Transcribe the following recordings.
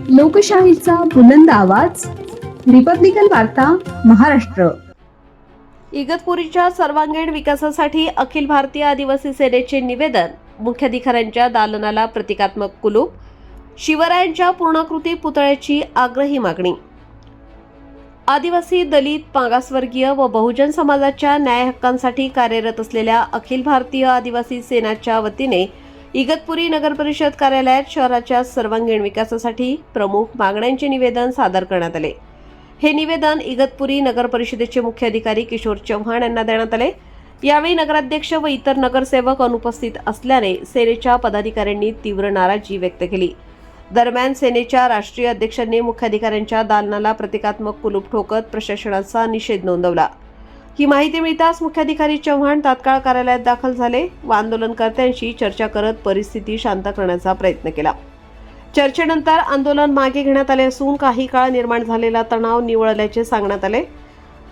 लोकशाहीचा बुलंद आवाज, रिपब्लिकन वार्ता, महाराष्ट्र. इगतपुरीच्या सर्वांगीण विकासासाठी अखिल भारतीय आदिवासी सेनेचे निवेदन. मुख्याधिकाऱ्यांच्या दालनाला प्रतिकात्मक कुलूप. शिवरायांच्या पूर्णाकृती पुतळ्याची आग्रही मागणी. आदिवासी, दलित, मागासवर्गीय व बहुजन समाजाच्या न्याय हक्कांसाठी कार्यरत असलेल्या अखिल भारतीय आदिवासी सेनाच्या वतीने इगतपुरी नगर परिषद कार्यालयात शहराच्या सर्वांगीण विकासासाठी प्रमुख मागण्यांचे निवेदन सादर करण्यात आले. हे निवेदन इगतपुरी नगर परिषदेचे मुख्य अधिकारी किशोर चव्हाण यांना देण्यात आले. यावेळी नगराध्यक्ष व इतर नगरसेवक अनुपस्थित असल्याने सेनेच्या पदाधिकाऱ्यांनी तीव्र नाराजी व्यक्त केली. दरम्यान सेनेच्या राष्ट्रीय अध्यक्षांनी मुख्याधिकाऱ्यांच्या दालनाला प्रतिकात्मक कुलूप ठोकत प्रशासनाचा निषेध नोंदवला. ही माहिती मिळताच मुख्याधिकारी चव्हाण तात्काळ कार्यालयात दाखल झाले व आंदोलनकर्त्यांशी चर्चा करत परिस्थिती शांत करण्याचा प्रयत्न केला. चर्चेनंतर आंदोलन मागे घेण्यात आले असून काही काळ निर्माण झालेला तणाव निवळल्याचे सांगण्यात आले.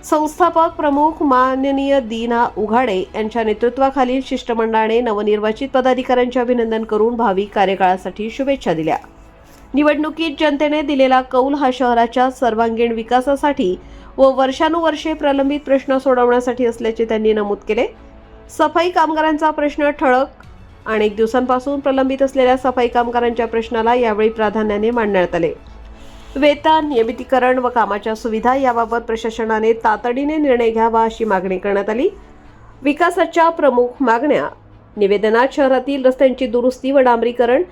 संस्थापक प्रमुख माननीय दीना उघाडे यांच्या नेतृत्वाखालील शिष्टमंडळाने नवनिर्वाचित पदाधिकाऱ्यांचे अभिनंदन करून भावी कार्यकाळासाठी शुभेच्छा दिल्या. निवडणुकीत जनतेने दिलेला कौल हा शहराच्या सर्वांगीण विकासासाठी व वर्षानुवर्षे प्रलंबित प्रश्न सोडवण्यासाठी असल्याचे त्यांनी नमूद केले. सफाई कामगारांचा प्रश्न ठळक. अनेक दिवसांपासून प्रलंबित असलेल्या सफाई कामगारांच्या प्रश्नाला यावेळी प्राधान्याने मांडण्यात आले. वेतन, नियमितीकरण व कामाच्या सुविधा याबाबत प्रशासनाने तातडीने निर्णय घ्यावा अशी मागणी करण्यात आली. विकासाच्या प्रमुख मागण्या. निवेदनात शहरातील रस्त्यांची दुरुस्ती व डांबरीकरण,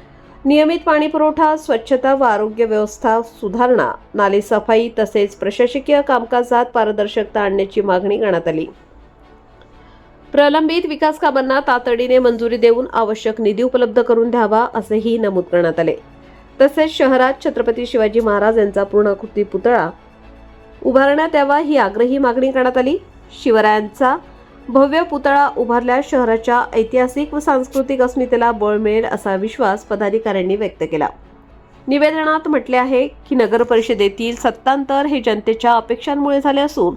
नियमित पाणीपुरवठा, स्वच्छता व आरोग्य व्यवस्था सुधारणा, नाले सफाई तसेच प्रशासकीय कामकाजात पारदर्शकता आणण्याची मागणी करण्यात आली. प्रलंबित विकास कामांना तातडीने मंजुरी देऊन आवश्यक निधी उपलब्ध करून द्यावा असेही नमूद करण्यात आले. तसेच शहरात छत्रपती शिवाजी महाराज यांचा पूर्णाकृती पुतळा उभारण्यात यावा ही आग्रही मागणी करण्यात आली. शिवरायांचा भव्य पुतळा उभारल्यास शहराच्या ऐतिहासिक व सांस्कृतिक अस्मितेला बळ मिळेल असा विश्वास पदाधिकाऱ्यांनी व्यक्त केला. निवेदनात म्हटले आहे की नगर परिषदेतील सत्तांतर हे जनतेच्या अपेक्षांमुळे झाले असून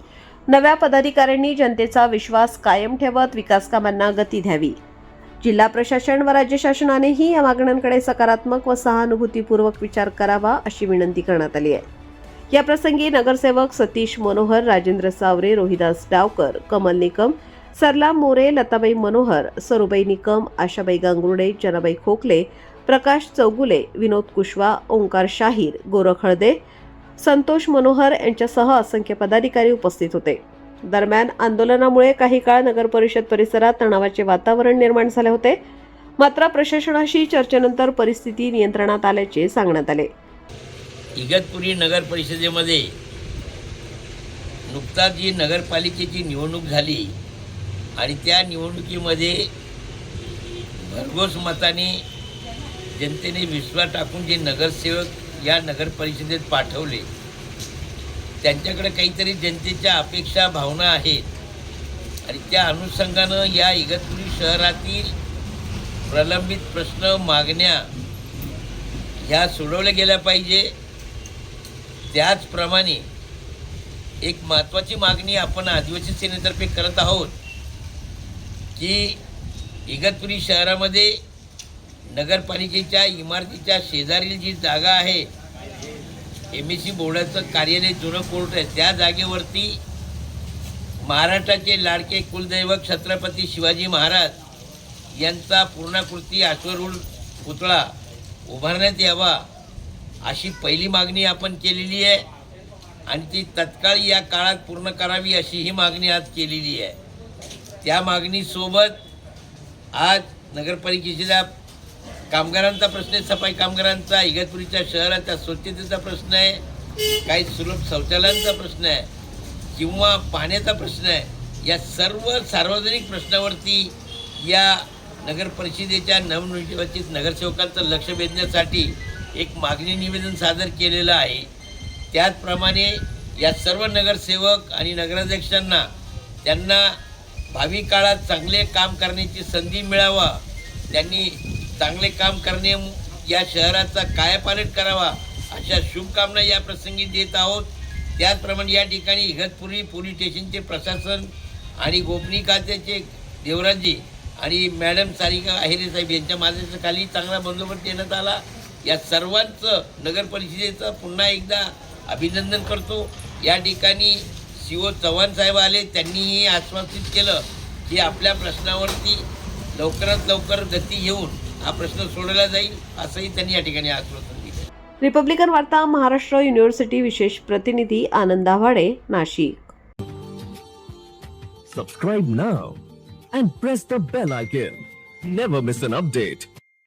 नव्या पदाधिकाऱ्यांनी जनतेचा विश्वास कायम ठेवत विकास कामांना गती द्यावी. जिल्हा प्रशासन व राज्य शासनानेही या मागण्यांकडे सकारात्मक व सहानुभूतीपूर्वक विचार करावा अशी विनंती करण्यात आली आहे. या प्रसंगी नगरसेवक सतीश मनोहर, राजेंद्र सावरे, रोहिदास डावकर, कमल निकम, सरला मोरे, लताबाई मनोहर, सरुबाई निकम, आशाबाई गांगुर्डे, जनाबाई खोकले, प्रकाश चौगुले, विनोद कुशवा, ओंकार शाहीर, गोरख हळदे, संतोष मनोहर यांच्यासह असंख्य पदाधिकारी उपस्थित होते. दरम्यान आंदोलनामुळे काही काळ नगर परिषद परिसरात तणावाचे वातावरण निर्माण झाले होते. मात्र प्रशासनाशी चर्चेनंतर परिस्थिती नियंत्रणात आल्याचे सांगण्यात आले. इगतपुरी नगर परिषदेमध्ये नुकताच जी नगरपालिकेची निवडणूक झाली आणि त्या निवडणुकीमध्ये भरघोस मताने जनतेने विश्वास टाकून जे नगरसेवक या नगर परिषदेत पाठवले त्यांच्याकडे काहीतरी जनतेच्या अपेक्षा, भावना आहेत आणि त्या अनुषंगानं या इगतपुरी शहरातील प्रलंबित प्रश्न, मागण्या ह्या सोडवल्या गेल्या पाहिजे. त्याचप्रमाणे एक महत्त्वाची मागणी आपण आदिवासी सेनेतर्फे करत आहोत की इगतपुरी शहरामध्ये नगरपालिकेच्या इमारतीच्या शेजारील जी जागा आहे, MSC बोर्डाचं कार्यालय जुनं कोर्ट आहे, त्या जागेवरती महाराष्ट्राचे लाडके कुलदैवत छत्रपती शिवाजी महाराज यांचा पूर्णाकृती अश्वरूढ पुतळा उभारण्यात यावा अशी पहिली मागणी आपण केलेली आहे आणि ती तत्काळ या काळात पूर्ण करावी अशी ही मागणी आज केलेली आहे. त्या मागणीसोबत आज नगरपालिकेच्या कामगारांचा प्रश्न आहे, सफाई कामगारांचा, इगतपुरीच्या शहराचा स्वच्छतेचा प्रश्न आहे, काही सुलभ शौचालयांचा प्रश्न आहे किंवा पाण्याचा प्रश्न आहे. या सर्व सार्वजनिक प्रश्नावरती या नगर परिषदेच्या नवनिर्वाचित नगरसेवकांचं लक्ष वेधण्यासाठी एक मागणी निवेदन सादर केलेलं आहे. त्याचप्रमाणे या सर्व नगरसेवक आणि नगराध्यक्षांना त्यांना भावी काळात चांगले काम करण्याची संधी मिळावा, त्यांनी चांगले काम करणे, या शहराचा कायापालट करावा अशा शुभकामना या प्रसंगी देत आहोत. त्याचप्रमाणे या ठिकाणी इगतपुरी पोलीस स्टेशनचे प्रशासन आणि गोपनीय खात्याचे देवराजी आणि मॅडम सारिका अहिरे साहेब यांच्या मार्गदर्शनाखाली चांगला बंदोबस्त देण्यात आला. या सर्वांचं नगर परिषदेचं पुन्हा एकदा अभिनंदन करतो. या ठिकाणी CO चव्हाण साहेब आले, त्यांनीही आश्वासित केलं की आपल्या प्रश्नावरती लवकरात लवकर गती घेऊन हा प्रश्न सोडवला जाईल, असंही त्यांनी या ठिकाणी आश्वासन दिलं. रिपब्लिकन वार्ता महाराष्ट्र युनिव्हर्सिटी विशेष प्रतिनिधी आनंद आव्हाडे, Nashik. Subscribe now and press the bell icon. Never miss an update.